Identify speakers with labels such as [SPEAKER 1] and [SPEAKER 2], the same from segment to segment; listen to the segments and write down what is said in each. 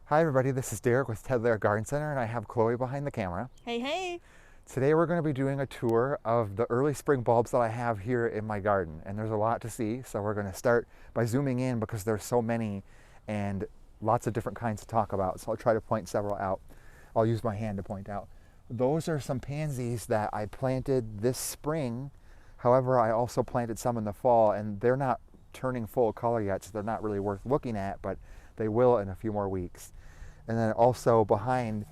[SPEAKER 1] Hi everybody, this is Derek with Lare Garden Center and I have Chloe behind the camera.
[SPEAKER 2] Hey, hey.
[SPEAKER 1] Today we're going to be doing a tour of the early spring bulbs that I have here in my garden, and there's a lot to see, so we're going to start by zooming in because there's so many and lots of different kinds to talk about, so I'll try to point several out. I'll use my hand to point out. Those are some pansies that I planted this spring. However, I also planted some in the fall and they're not turning full color yet, so they're not really worth looking at, but they will in a few more weeks. And then also behind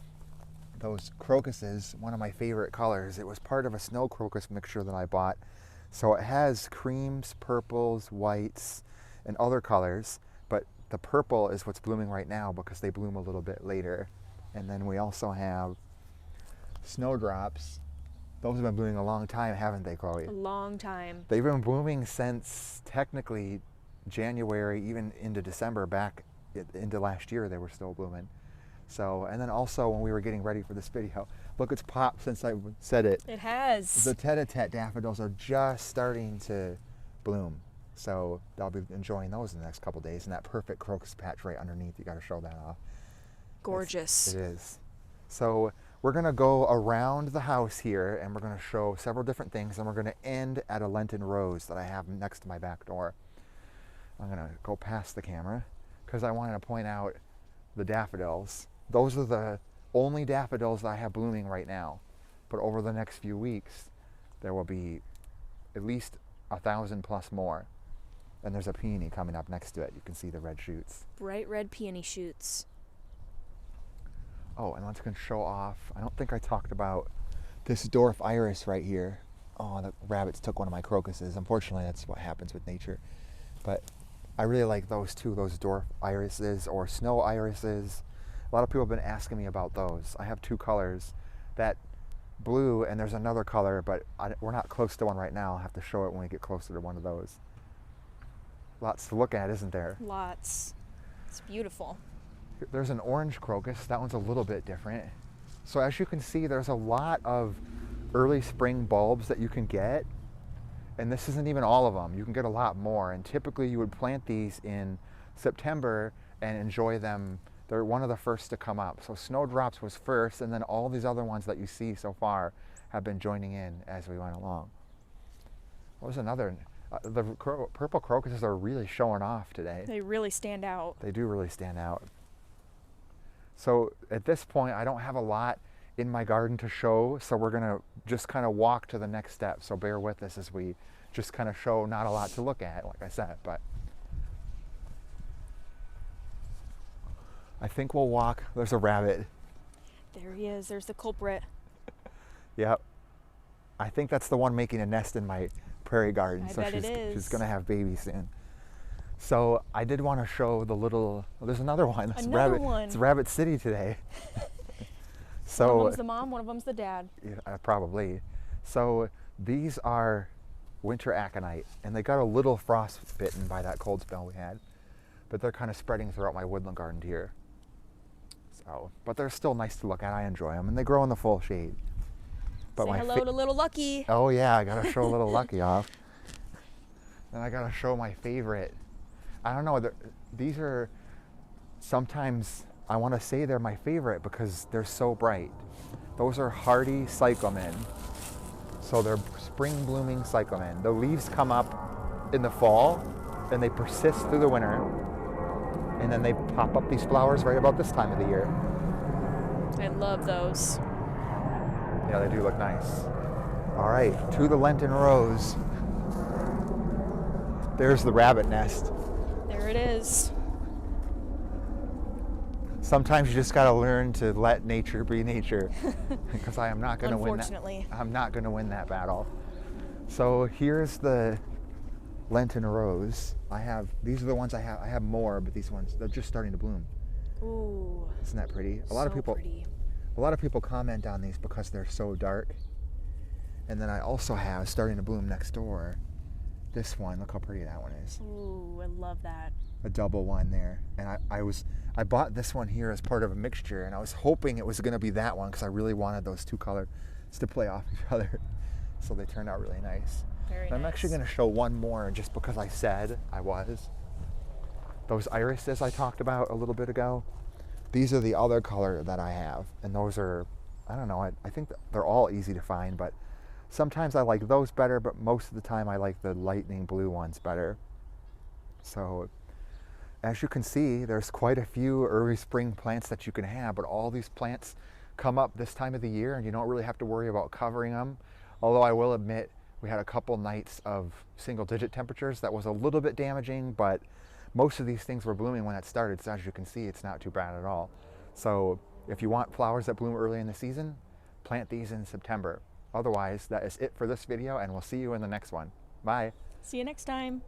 [SPEAKER 1] those crocuses, one of my favorite colors, it was part of a snow crocus mixture that I bought. So it has creams, purples, whites, and other colors, but the purple is what's blooming right now because they bloom a little bit later. And then we also have snowdrops. Those have been blooming a long time, haven't they, Chloe?
[SPEAKER 2] A long time.
[SPEAKER 1] They've been blooming since technically January, even into December, back into last year they were still blooming. So, and then also when we were getting ready for this video, look, it's popped since I said it.
[SPEAKER 2] It has.
[SPEAKER 1] The tete-a-tete daffodils are just starting to bloom. So I'll be enjoying those in the next couple days. And that perfect crocus patch right underneath, you got to show that off.
[SPEAKER 2] Gorgeous.
[SPEAKER 1] It is. So we're going to go around the house here and we're going to show several different things, and we're going to end at a Lenton Rose that I have next to my back door. I'm going to go past the camera because I wanted to point out the daffodils. Those are the only daffodils that I have blooming right now. But over the next few weeks, there will be at least 1,000 plus more. And there's a peony coming up next to it. You can see the red shoots.
[SPEAKER 2] Bright red peony shoots.
[SPEAKER 1] Oh, and let's go show off. I don't think I talked about this dwarf iris right here. Oh, the rabbits took one of my crocuses. Unfortunately, that's what happens with nature. But I really like those too, those dwarf irises or snow irises. A lot of people have been asking me about those. I have two colors, that blue and there's another color, but we're not close to one right now. I'll have to show it when we get closer to one of those. Lots to look at, isn't there?
[SPEAKER 2] Lots. It's beautiful.
[SPEAKER 1] There's an orange crocus. That one's a little bit different. So as you can see, there's a lot of early spring bulbs that you can get. And this isn't even all of them. You can get a lot more. And typically you would plant these in September and enjoy them. They're one of the first to come up. So snowdrops was first, and then all these other ones that you see so far have been joining in as we went along. What was another? The purple crocuses are really showing off today.
[SPEAKER 2] They really stand out.
[SPEAKER 1] They do really stand out. So at this point, I don't have a lot in my garden to show, so we're gonna just kind of walk to the next step. So bear with us as we just kind of show not a lot to look at, like I said, but I think we'll walk. There's a rabbit.
[SPEAKER 2] There he is. There's the culprit.
[SPEAKER 1] Yep. I think that's the one making a nest in my prairie garden.
[SPEAKER 2] I
[SPEAKER 1] So
[SPEAKER 2] bet it is.
[SPEAKER 1] she's gonna have babies soon. So I did want to show the little, there's another one.
[SPEAKER 2] Another one.
[SPEAKER 1] It's Rabbit City today.
[SPEAKER 2] One of them's the mom, one of them's the dad.
[SPEAKER 1] Yeah, probably. So these are winter aconite, and they got a little frostbitten by that cold spell we had, but they're kind of spreading throughout my woodland garden here. So, but they're still nice to look at. I enjoy them, and they grow in the full shade. But
[SPEAKER 2] Say hello to little Lucky.
[SPEAKER 1] Oh yeah, I gotta show little Lucky off. Then I gotta show my favorite. I don't know. These are sometimes. I want to say they're my favorite because they're so bright. Those are hardy cyclamen. So they're spring blooming cyclamen. The leaves come up in the fall and they persist through the winter. And then they pop up these flowers right about this time of the year.
[SPEAKER 2] I love those.
[SPEAKER 1] Yeah, they do look nice. All right, to the Lenton Rose. There's the rabbit nest.
[SPEAKER 2] There it is.
[SPEAKER 1] Sometimes you just got to learn to let nature be nature, because I am not going to win that.
[SPEAKER 2] Unfortunately.
[SPEAKER 1] I'm not going to win that battle. So here's the Lenton Rose. These are the ones I have. I have more, but these ones, they're just starting to bloom.
[SPEAKER 2] Ooh.
[SPEAKER 1] Isn't that pretty? A lot of people comment on these because they're so dark. And then I also have, starting to bloom next door, this one. Look how pretty that one is.
[SPEAKER 2] Ooh, I love that.
[SPEAKER 1] A double one there, and I bought this one here as part of a mixture, and I was hoping it was going to be that one because I really wanted those two colors to play off each other, so they turned out really nice.
[SPEAKER 2] Very nice.
[SPEAKER 1] I'm actually going to show one more just because I said I was. Those irises I talked about a little bit ago, These are the other color that I have, and those are, I don't know, I think they're all easy to find, but sometimes I like those better, but most of the time I like the lightning blue ones better. So as you can see, there's quite a few early spring plants that you can have, but all these plants come up this time of the year and you don't really have to worry about covering them. Although I will admit, we had a couple nights of single-digit temperatures that was a little bit damaging, but most of these things were blooming when it started, so as you can see, it's not too bad at all. So if you want flowers that bloom early in the season, plant these in September. Otherwise, that is it for this video, and we'll see you in the next one. Bye.
[SPEAKER 2] See you next time.